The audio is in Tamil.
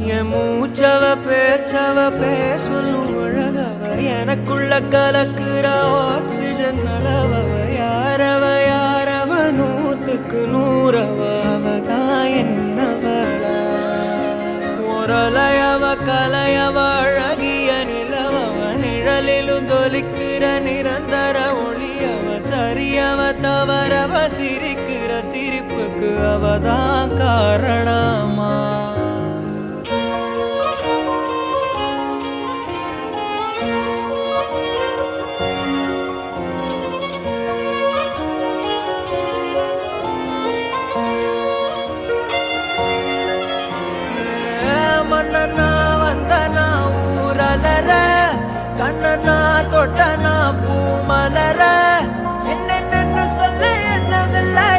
என் மூச்சவ பேச்சவ பேசலும் அழகவ எனக்குள்ள கலக்குற ஆக்சிஜன் அளவவ யாரவ நூத்துக்கு நூறவ அவதான் என்னவளா ஒரலையவ கலையவ அழகிய நிலவவ நிழலிலும் ஜொலிக்கிற நிரந்தர ஒளியவ சரியவ தவறவ சிரிக்கிற சிரிப்புக்கு அவதான் காரணமா மன்னனா வந்தனா ஊரலர கண்ணனா தொட்டனா பூமலர என்னென்னு சொல்ல என்னவில்லை